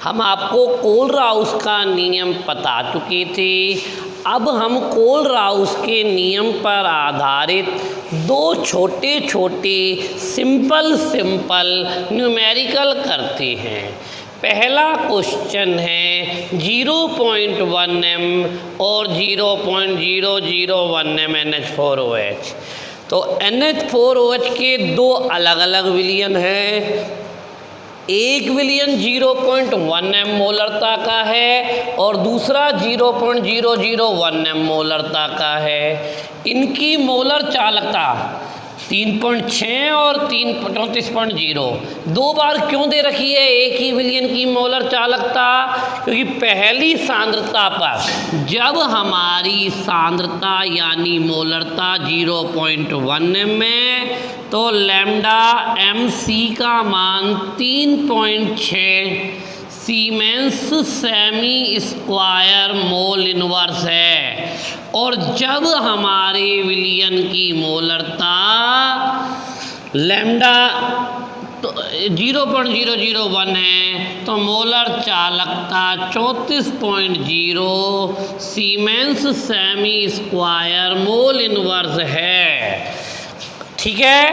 हम आपको कोलराउस का नियम बता चुके थे। अब हम कोलराउस के नियम पर आधारित दो छोटे छोटे सिंपल न्यूमेरिकल करते हैं। पहला क्वेश्चन है 0.1 m और 0.001 m NH4OH। तो NH4OH के दो अलग अलग विलयन हैं। एक विलयन 0.1 m मोलरता का है और दूसरा 0.001 m मोलरता का है। इनकी मोलर चालकता 3.6 और 34.0 दो बार क्यों दे रखी है एक ही विलयन की मोलर चालकता? क्योंकि पहली सांद्रता पर जब हमारी सांद्रता यानी मोलरता 0.1 m है तो लैम्डा mc का मान 3.6 siemens semi square mole inverse है। और जब हमारे विलयन की मोलरता लैम्डा 0.001 है तो मोलर चालकता 34.0 siemens semi square mole inverse है। ठीक है,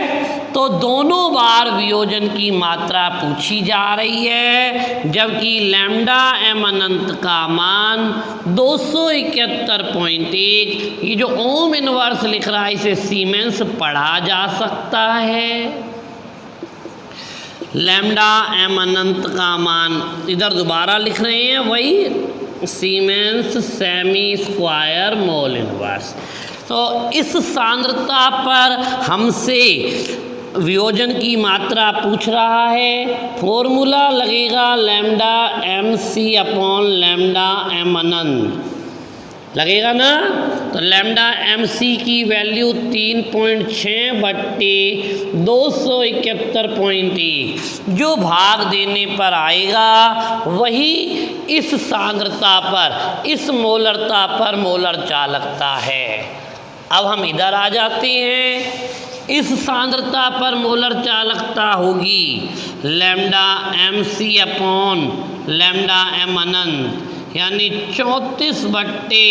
तो दोनों बार वियोजन की मात्रा पूछी जा रही है, जबकि लैम्डा m अनंत का मान 271.1। ये जो ओम इनवर्स लिख रहा है इसे सीमेंस पढ़ा जा सकता है। लैम्डा m अनंत का मान इधर दोबारा लिख रहे हैं वही siemens semi square mole inverse. तो इस सांद्रता पर हमसे वियोजन की मात्रा पूछ रहा है। फॉर्मूला लगेगा lambda mc upon lambda m अनंत लगेगा ना। तो लैम्डा mc की वैल्यू 3.6 बट्टे 271.1 जो भाग देने पर आएगा वही इस सांद्रता पर इस मोलरता पर मोलर चालकता है। अब हम इधर आ जाते हैं। इस सांद्रता पर मोलर चालकता होगी lambda mc upon lambda m अनंत यानी 34 बट्टे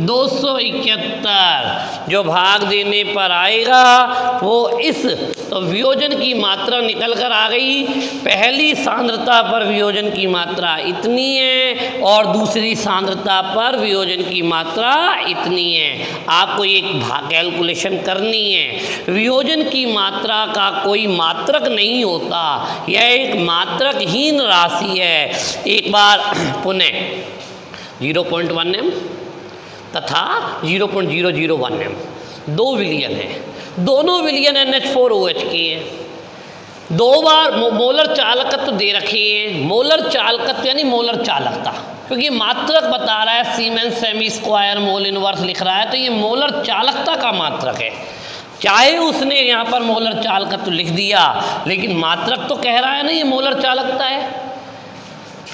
271 जो भाग देने पर आएगा वो इस। तो वियोजन की मात्रा निकल कर आ गई। पहली सांद्रता पर वियोजन की मात्रा इतनी है और दूसरी सांद्रता पर वियोजन की मात्रा इतनी है। आपको एक कैलकुलेशन करनी है। वियोजन की मात्रा का कोई मात्रक नहीं होता, यह एक मात्रकहीन राशि है। एक बार पुनः 0.1 m तथा 0.001 m दो विलयन है, दोनों विलयन NH4OH के हैं। दो बार मोलर चालकत्व दे रखे हैं। मोलर चालकत्व यानी मोलर चालकता, क्योंकि मात्रक बता रहा है siemens semi square mole inverse लिख रहा है तो ये मोलर चालकता का मात्रक है। चाहे उसने यहाँ पर मोलर चालकत्व लिख दिया लेकिन मात्रक तो कह रहा है ना ये मोलर चालकता है।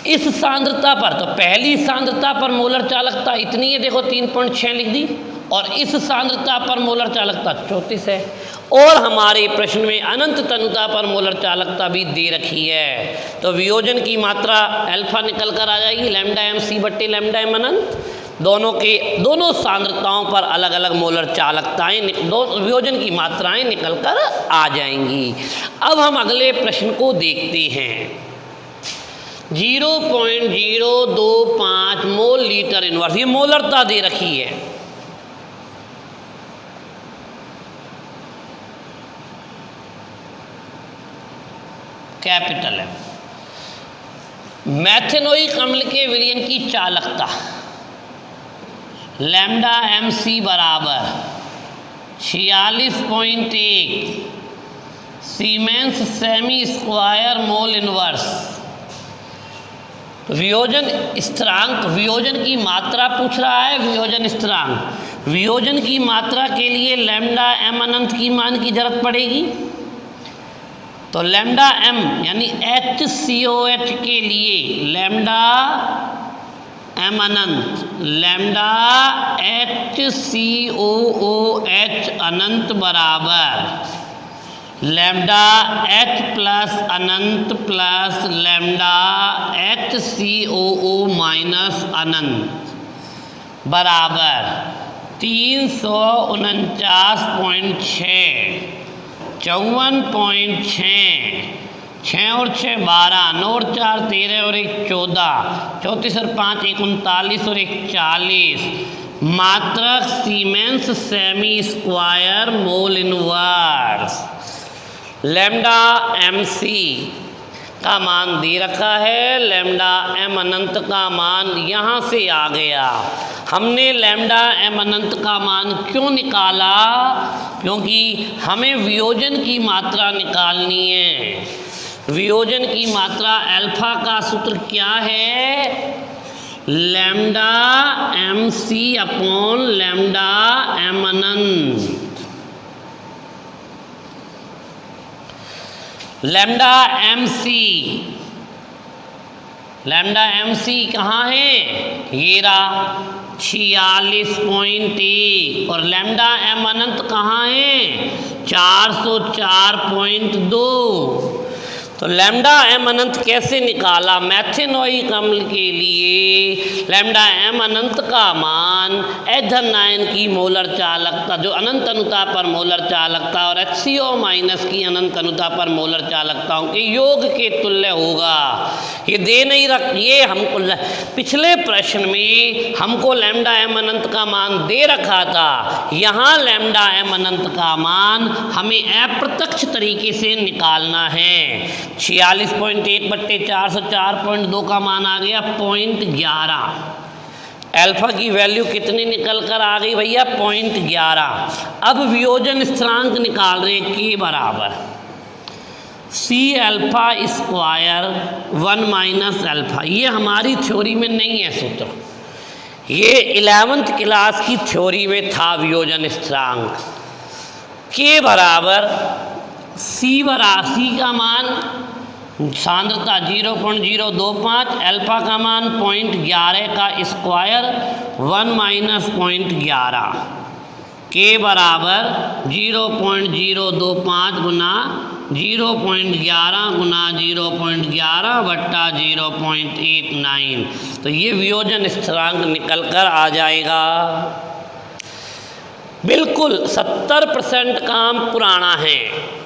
इस सांद्रता पर तो पहली सांद्रता पर मोलर चालकता इतनी है, देखो 3.6 लिख दी, और इस सांद्रता पर मोलर चालकता 34 है। और हमारे प्रश्न में अनंत तनुता पर मोलर चालकता भी दे रखी है। तो वियोजन की मात्रा अल्फा निकल कर आ जाएगी लैम्डा mc बट्टे लैम्डा m अनंत। दोनों सांद्रताओं पर अलग अलग मोलर चालकताएं वियोजन की मात्राएं निकल कर आ जाएंगी। अब हम अगले प्रश्न को देखते हैं। 0.025 मोल लीटर इनवर्स, ये मोलरता दे रखी है। कैपिटल है। मैथेनोइक अम्ल के विलयन की चालकता लैम्डा mc बराबर 46.1 siemens semi square mole inverse. वियोजन स्थिरांक, वियोजन की मात्रा पूछ रहा है। वियोजन स्थिरांक, वियोजन की मात्रा के लिए लैम्डा m अनंत की मान की जरूरत पड़ेगी। तो लैम्डा m यानी HCOH के लिए लैम्डा m अनंत, लैम्डा HCOOH अनंत बराबर लैम्डा एच प्लस अनंत प्लस लैम्डा एच सी ओ ओ माइनस अनंत बराबर 349.6 54.6 6 और 6 12 9 और 4 13 और 1 14 34 और 5 39 और 1 40 मात्रक siemens semi square mole inverse. Lambda M C का मान दे रखा है, लैम्डा एम अनंत का मान यहाँ से आ गया। हमने लैम्डा एम अनंत का मान क्यों निकाला? क्योंकि हमें वियोजन की मात्रा निकालनी है। वियोजन की मात्रा अल्फा का सूत्र क्या है? Lambda M C upon lambda M अनंत। लैम्डा एम सी कहाँ है? ये रहा 46.1 और लैम्डा एम अनंत कहाँ है? 404.2। तो लैम्डा एम अनंत कैसे निकाला? मैथेनॉइक अम्ल के लिए लैम्डा एम अनंत का मान H धन आयन की मोलर चालकता जो अनंत अनुता पर मोलर चालकता और HCO माइनस की अनंत अनुता पर मोलर चालकताओं के योग के तुल्य होगा। ये दे नहीं रख, ये हमको पिछले प्रश्न में हमको लैम्डा एम अनंत का मान दे रखा था। यहाँ लैम्डा एम अनंत का मान हमें अप्रत्यक्ष तरीके से निकालना है। 46.1 बट्टे 404.2 का मान आ गया 0.11। अल्फा की वैल्यू कितनी निकल कर आ गई भैया? 0.11। अब वियोजन स्थिरांक निकाल रहे के बराबर C alpha square 1 minus alpha. ये हमारी थ्योरी में नहीं है सूत्र, ये 11th क्लास की थ्योरी में था। वियोजन स्थिरांक के बराबर सी का मान सांद्रता 0.025, अल्फा का मान 0.11 का स्क्वायर 1 माइनस 0.11 के बराबर 0.025 गुना 0.11 गुना 0.11 बट्टा 0.89। तो ये वियोजन स्थिरांक निकल कर आ जाएगा। बिल्कुल 70% काम पुराना है।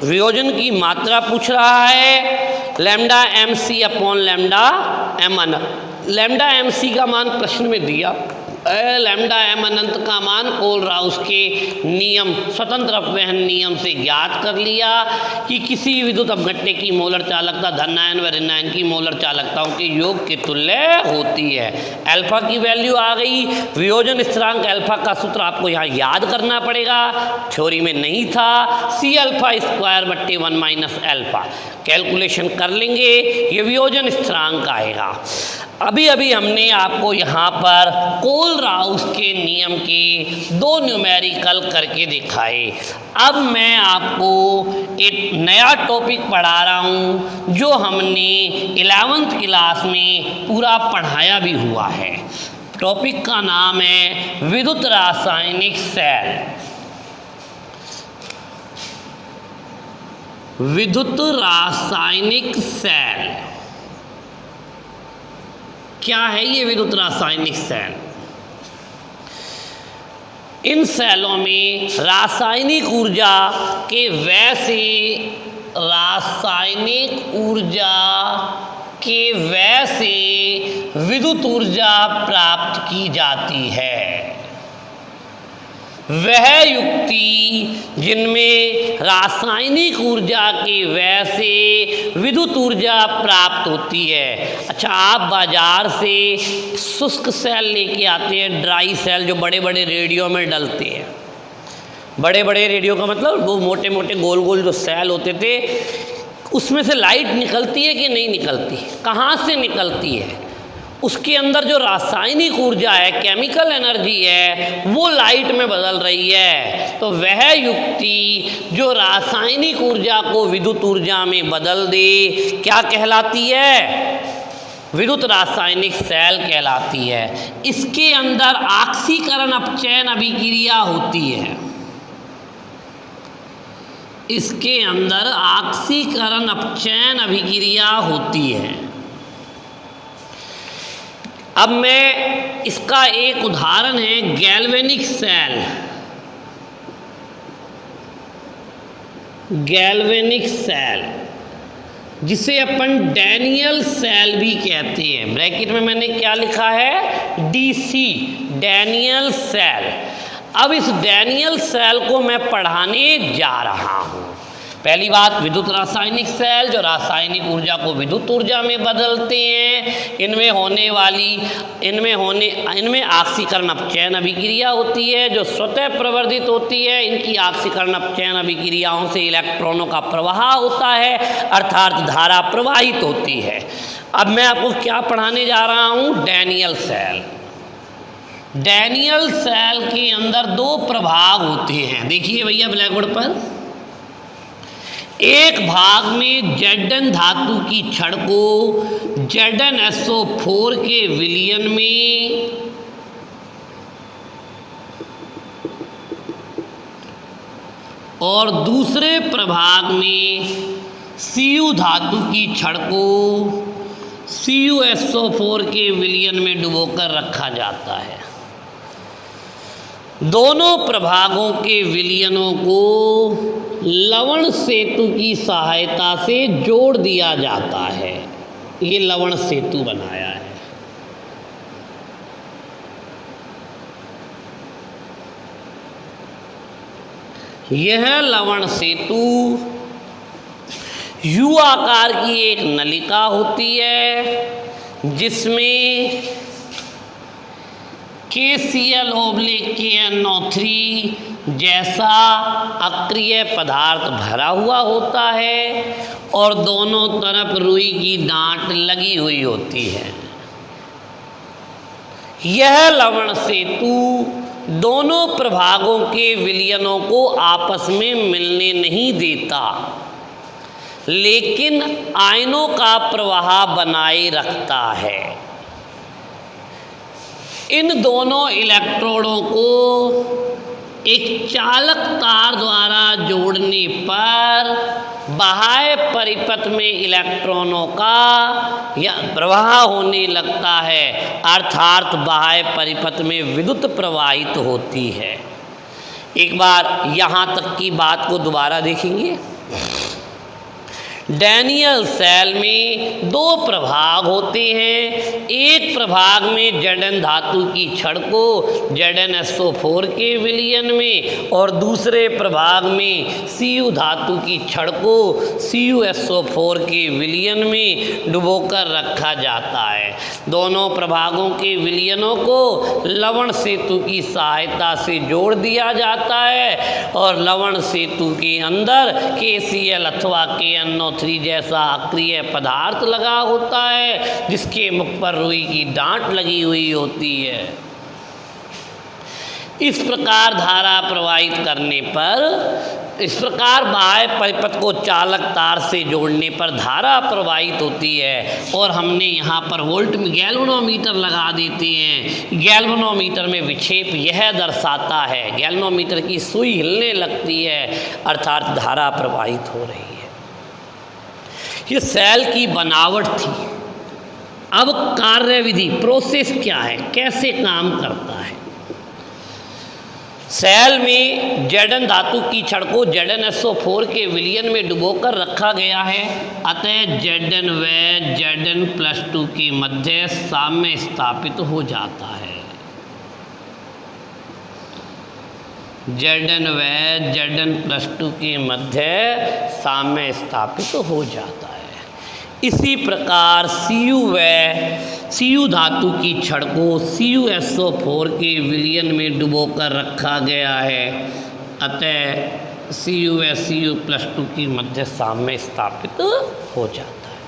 वियोजन की मात्रा पूछ रहा है, lambda M C upon lambda M अनंत। लैम्डा एम सी का मान प्रश्न में दिया, लैम्डा एम अनंत का मान कोलराउस के नियम स्वतंत्र अपवहन नियम से ज्ञात कर लिया कि किसी विद्युत अपघट्य की मोलर चालकता धनायन व ऋणायन की मोलर चालकताओं के योग के तुल्य होती है। अल्फा की वैल्यू आ गई। वियोजन स्थिरांक अल्फा का सूत्र आपको यहाँ याद करना पड़ेगा, थ्योरी में नहीं था। सी अल्फा स्क्वायर बट्टे 1 माइनस अल्फा कैलकुलेशन कर लेंगे, ये वियोजन स्थिरांक आएगा। अभी हमने आपको यहाँ पर कोलराउस के नियम के 2 न्यूमेरिकल करके दिखाए। अब मैं आपको एक नया टॉपिक पढ़ा रहा हूँ जो हमने 11th क्लास में पूरा पढ़ाया भी हुआ है। टॉपिक का नाम है विद्युत रासायनिक सेल। विद्युत रासायनिक सेल क्या है? ये विद्युत रासायनिक सेल, इन सेलों में रासायनिक ऊर्जा के व्यय से विद्युत ऊर्जा प्राप्त की जाती है। वह युक्ति जिनमें रासायनिक ऊर्जा के व्यय से विद्युत ऊर्जा प्राप्त होती है। अच्छा, आप बाजार से शुष्क सेल लेके आते हैं, ड्राई सेल जो बड़े बड़े रेडियो में डलते हैं। बड़े बड़े रेडियो का मतलब वो मोटे मोटे गोल गोल जो सेल होते थे, उसमें से लाइट निकलती है कि नहीं निकलती? कहाँ से निकलती है? उसके अंदर जो रासायनिक ऊर्जा है, केमिकल एनर्जी है, वो लाइट में बदल रही है। तो वह युक्ति जो रासायनिक ऊर्जा को विद्युत ऊर्जा में बदल दे क्या कहलाती है? विद्युत रासायनिक सेल कहलाती है। इसके अंदर ऑक्सीकरण अपचयन अभिक्रिया होती है। इसके अंदर ऑक्सीकरण अपचयन अभिक्रिया होती है। अब मैं इसका एक उदाहरण है गैल्वेनिक सेल। गैल्वेनिक सेल जिसे अपन डैनियल सेल भी कहते हैं, ब्रैकेट में मैंने क्या लिखा है, डीसी, डैनियल सेल। अब इस डैनियल सेल को मैं पढ़ाने जा रहा हूँ। पहली बात, विद्युत रासायनिक सेल जो रासायनिक ऊर्जा को विद्युत ऊर्जा में बदलते हैं, इनमें ऑक्सीकरण अपचयन अभिक्रिया होती है जो स्वतः प्रवर्धित होती है। इनकी ऑक्सीकरण अपचयन अभिक्रियाओं से इलेक्ट्रॉनों का प्रवाह होता है, अर्थात धारा प्रवाहित होती है। अब मैं आपको क्या पढ़ाने जा रहा हूँ, डैनियल सेल। डैनियल सेल के अंदर दो प्रभाग होते हैं, देखिए भैया ब्लैक बोर्ड पर। एक भाग में Zn धातु की छड़ को ZnSO4 के विलयन में और दूसरे प्रभाग में Cu धातु की छड़ को CuSO4 के विलयन में डुबोकर रखा जाता है। दोनों प्रभागों के विलयनों को लवण सेतु की सहायता से जोड़ दिया जाता है। ये लवण सेतु बनाया है। यह लवण सेतु यू आकार की एक नलिका होती है जिसमें KCl/KnO3 जैसा अक्रिय पदार्थ भरा हुआ होता है और दोनों तरफ रुई की डांट लगी हुई होती है। यह लवण सेतु दोनों प्रभागों के विलयनों को आपस में मिलने नहीं देता, लेकिन आयनों का प्रवाह बनाए रखता है। इन दोनों इलेक्ट्रोडों को एक चालक तार द्वारा जोड़ने पर बाह्य परिपथ में इलेक्ट्रॉनों का या प्रवाह होने लगता है, अर्थात बाह्य परिपथ में विद्युत प्रवाहित होती है। एक बार यहाँ तक की बात को दोबारा देखेंगे। डैनियल सेल में दो प्रभाग होते हैं। एक प्रभाग में Zn धातु की छड़ को ZnSO4 के विलयन में और दूसरे प्रभाग में Cu धातु की छड़ को CuSO4 के विलयन में डुबोकर रखा जाता है। दोनों प्रभागों के विलयनों को लवण सेतु की सहायता से जोड़ दिया जाता है और लवण सेतु के अंदर KCl अथवा KnO3 जैसा अक्रिय पदार्थ लगा होता है जिसके मुख पर रुई की डांट लगी हुई होती है। इस प्रकार धारा प्रवाहित करने पर, इस प्रकार बाह्य परिपथ को चालक तार से जोड़ने पर धारा प्रवाहित होती है और हमने यहाँ पर वोल्ट में गैल्वेनोमीटर लगा देते हैं। गैल्वेनोमीटर में विक्षेप यह दर्शाता है, गैल्वेनोमीटर की सुई हिलने लगती है, अर्थात धारा प्रवाहित हो रही है। ये सेल की बनावट थी। अब कार्यविधि, प्रोसेस क्या है, कैसे काम करता है। सेल में Zn धातु की छड़ को ZnSO4 के विलयन में डुबोकर रखा गया है, अतः Zn व Zn+2 के मध्य साम्य स्थापित हो जाता है। Zn व Zn+2 के मध्य साम्य स्थापित हो जाता है। इसी प्रकार Cu धातु की छड़ को CuSO4 के विलयन में डुबोकर रखा गया है, अतः Cu व Cu+2 की मध्य साम्य स्थापित हो जाता है।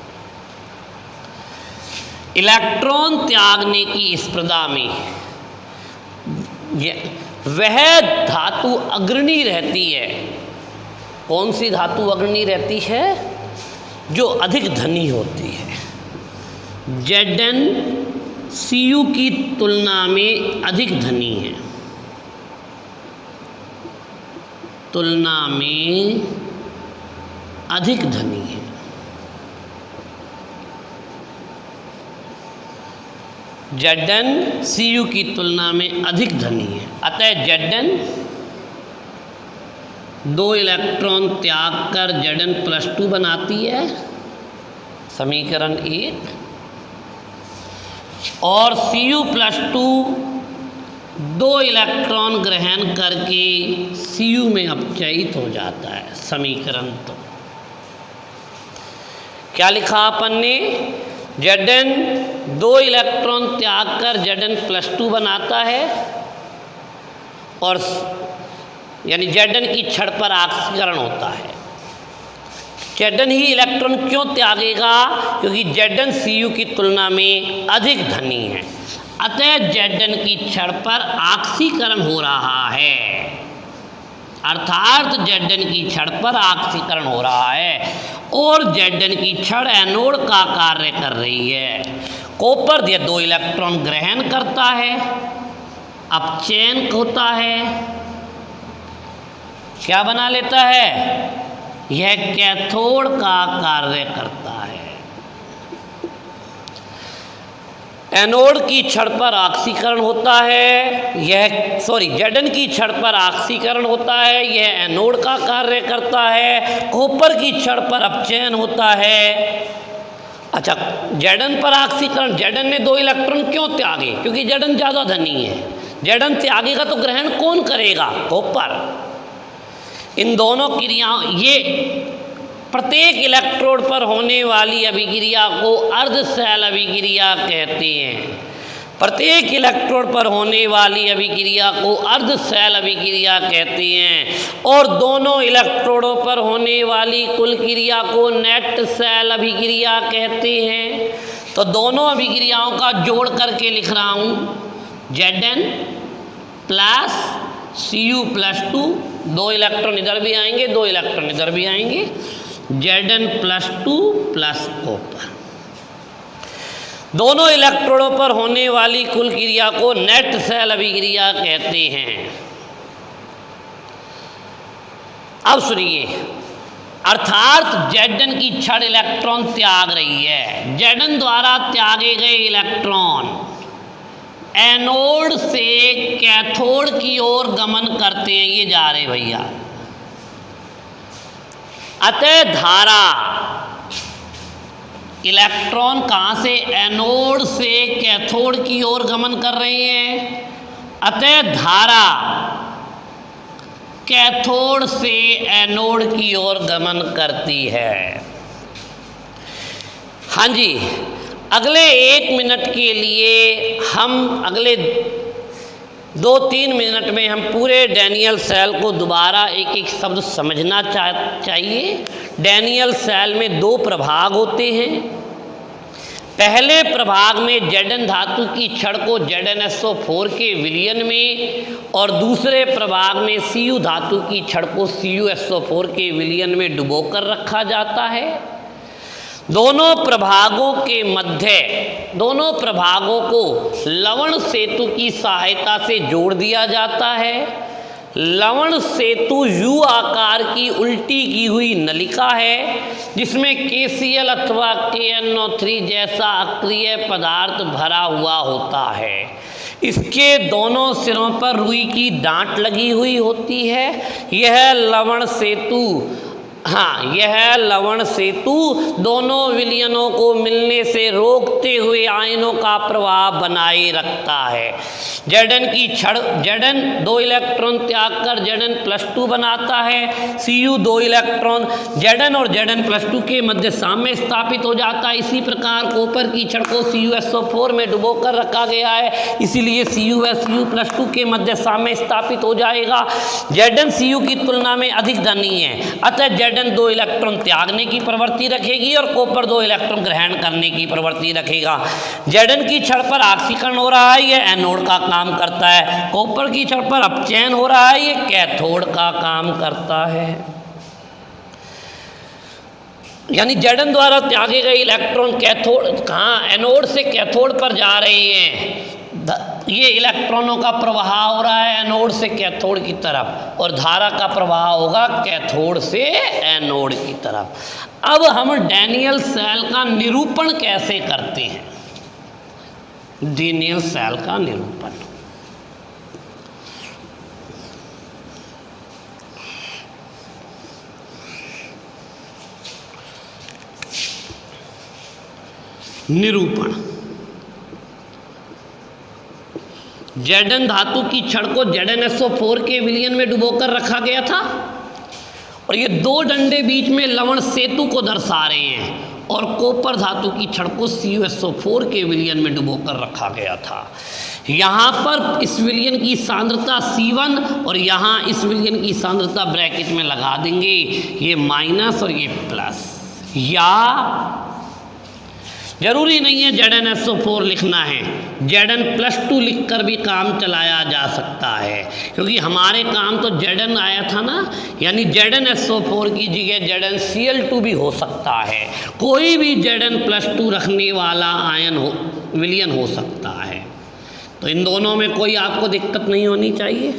इलेक्ट्रॉन त्यागने की इस प्रक्रिया में वह धातु अग्रणी रहती है। कौन सी धातु अग्रणी रहती है? जो अधिक धनी होती है। Zn Cu की तुलना में अधिक धनी है, तुलना में अधिक धनी है। Zn Cu की तुलना में अधिक धनी है, अतः Zn 2 इलेक्ट्रॉन त्याग कर Zn+2 बनाती है, समीकरण 1, और Cu+2 2 इलेक्ट्रॉन ग्रहण करके Cu में अपचयित हो जाता है, समीकरण 2। क्या लिखा अपन ने? Zn 2 इलेक्ट्रॉन त्याग कर Zn+2 बनाता है, और यानी Zn की छड़ पर ऑक्सीकरण होता है। Zn ही इलेक्ट्रॉन क्यों त्यागेगा? क्योंकि Zn Cu की तुलना में अधिक धनी है, अतः Zn की छड़ पर ऑक्सीकरण हो रहा है, अर्थात Zn की छड़ पर ऑक्सीकरण हो रहा है, और Zn की छड़ एनोड का कार्य कर रही है। कॉपर दिया 2 इलेक्ट्रॉन ग्रहण करता है, अपचयन होता है, क्या बना लेता है? यह कैथोड का कार्य करता है। एनोड की छड़ पर ऑक्सीकरण होता है, Zn की छड़ पर ऑक्सीकरण होता है, यह एनोड का कार्य करता है। कॉपर की छड़ पर अपचयन होता है। अच्छा, Zn पर ऑक्सीकरण, Zn ने 2 इलेक्ट्रॉन क्यों त्यागे? क्योंकि Zn ज़्यादा धनी है। Zn त्यागेगा तो ग्रहण कौन करेगा? कॉपर। इन दोनों क्रियाओं, ये प्रत्येक इलेक्ट्रोड पर होने वाली अभिक्रिया को अर्ध शैल अभिक्रिया कहते हैं। प्रत्येक इलेक्ट्रोड पर होने वाली अभिक्रिया को अर्ध शैल अभिक्रिया कहते हैं, और दोनों इलेक्ट्रोडों पर होने वाली कुल क्रिया को नेट शैल अभिक्रिया कहते हैं। तो दोनों अभिक्रियाओं का जोड़ करके लिख रहा हूँ, Zn प्लस Cu+2, 2 इलेक्ट्रॉन इधर भी आएंगे, 2 इलेक्ट्रॉन इधर भी आएंगे, Zn+2 प्लस कॉपर। दोनों इलेक्ट्रोडों पर होने वाली कुल क्रिया को नेट शैल अभिक्रिया कहते हैं। अब सुनिए, अर्थात Zn की छड़ इलेक्ट्रॉन त्याग रही है। Zn द्वारा त्यागे गए इलेक्ट्रॉन एनोड से कैथोड की ओर गमन करते हैं, ये जा रहे भैया। अतः धारा, इलेक्ट्रॉन कहाँ से? एनोड से कैथोड की ओर गमन कर रहे हैं, अतः धारा कैथोड से एनोड की ओर गमन करती है। हाँ जी, अगले 1 मिनट के लिए हम, अगले 2-3 मिनट में हम पूरे डैनियल सेल को दोबारा एक एक शब्द समझना चाहिए। डैनियल सेल में 2 प्रभाग होते हैं। पहले प्रभाग में Zn धातु की छड़ को ZnSO4 के विलयन में, और दूसरे प्रभाग में Cu धातु की छड़ को CuSO4 के विलयन में डुबोकर रखा जाता है। दोनों प्रभागों के मध्य, दोनों प्रभागों को लवण सेतु की सहायता से जोड़ दिया जाता है। लवण सेतु U आकार की उल्टी की हुई नलिका है, जिसमें KCl अथवा KNO3 जैसा अक्रिय पदार्थ भरा हुआ होता है। इसके दोनों सिरों पर रुई की डांट लगी हुई होती है। यह लवण सेतु, यह लवण सेतु दोनों विलयनों को मिलने से रोकते हुए आयनों का प्रवाह बनाए रखता है। Zn की छड़, Zn 2 इलेक्ट्रॉन त्याग कर Zn+2 बनाता है। Cu 2 इलेक्ट्रॉन Zn और Zn+2 के मध्य साम्य स्थापित हो जाता है। इसी प्रकार कॉपर की छड़ को CuSO4 में डुबोकर रखा गया है, इसीलिए Cu+2 के मध्य साम्य स्थापित हो जाएगा। Zn Cu की तुलना में अधिक धनी है, अतः Zn 2 इलेक्ट्रॉन त्यागने की प्रवृत्ति रखेगी और कॉपर 2 इलेक्ट्रॉन ग्रहण करने की प्रवृत्ति रखेगा। Zn की छड़ पर ऑक्सीकरण हो रहा है, यह एनोड का काम करता है। कॉपर की छड़ पर अपचयन हो रहा है, यह कैथोड का काम करता है। यानी Zn द्वारा त्यागे गए इलेक्ट्रॉन कैथोड, कहाँ? एनोड से कैथोड पर जा रहे हैं। ये इलेक्ट्रॉनों का प्रवाह हो रहा है एनोड से कैथोड की तरफ और धारा का प्रवाह होगा कैथोड से एनोड की तरफ। अब हम डैनियल सेल का निरूपण कैसे करते हैं? डैनियल सेल का निरूपण, निरूपण Zn धातु की छड़ को ZnSO4 के विलयन में डुबोकर रखा गया था और ये दो डंडे बीच में लवण सेतु को दर्शा रहे हैं और कॉपर धातु की छड़ को CuSO4 के विलयन में डुबोकर रखा गया था। यहाँ पर इस विलयन की सांद्रता C1 और यहाँ इस विलयन की सांद्रता ब्रैकेट में लगा देंगे, ये माइनस और ये प्लस, या जरूरी नहीं है ZnSO4 लिखना है, Zn+2 लिखकर भी काम चलाया जा सकता है, क्योंकि हमारे काम तो Zn आया था ना, यानी ZnSO4 की जगह ZnCl2 भी हो सकता है। कोई भी Zn+2 रखने वाला आयन विलयन हो सकता है, तो इन दोनों में कोई आपको दिक्कत नहीं होनी चाहिए।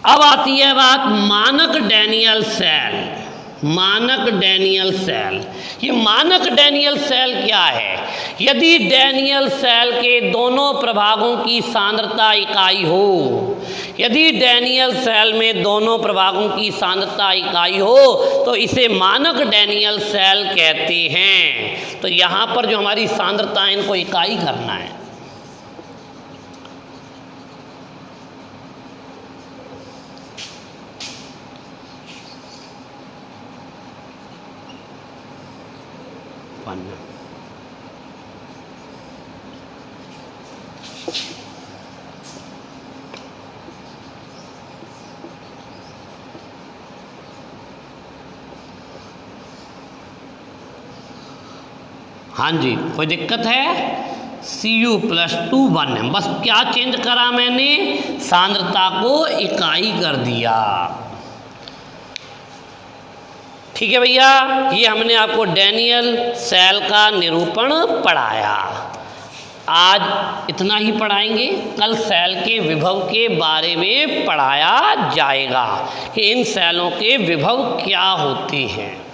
अब आती है बात मानक डैनियल सेल। मानक डैनियल सेल, ये मानक डैनियल सेल क्या है? यदि डैनियल सेल के दोनों प्रभागों की सांद्रता इकाई हो, यदि डैनियल सेल में दोनों प्रभागों की सांद्रता इकाई हो तो इसे मानक डैनियल सेल कहते हैं। तो यहाँ पर जो हमारी सांद्रता है इनको इकाई करना है। हाँ जी, कोई दिक्कत है? Cu+2 1 है, बस क्या चेंज करा मैंने? सांद्रता को इकाई कर दिया। ठीक है भैया, ये हमने आपको डैनियल सेल का निरूपण पढ़ाया। आज इतना ही पढ़ाएंगे, कल सेल के विभव के बारे में पढ़ाया जाएगा कि इन सेलों के विभव क्या होते हैं।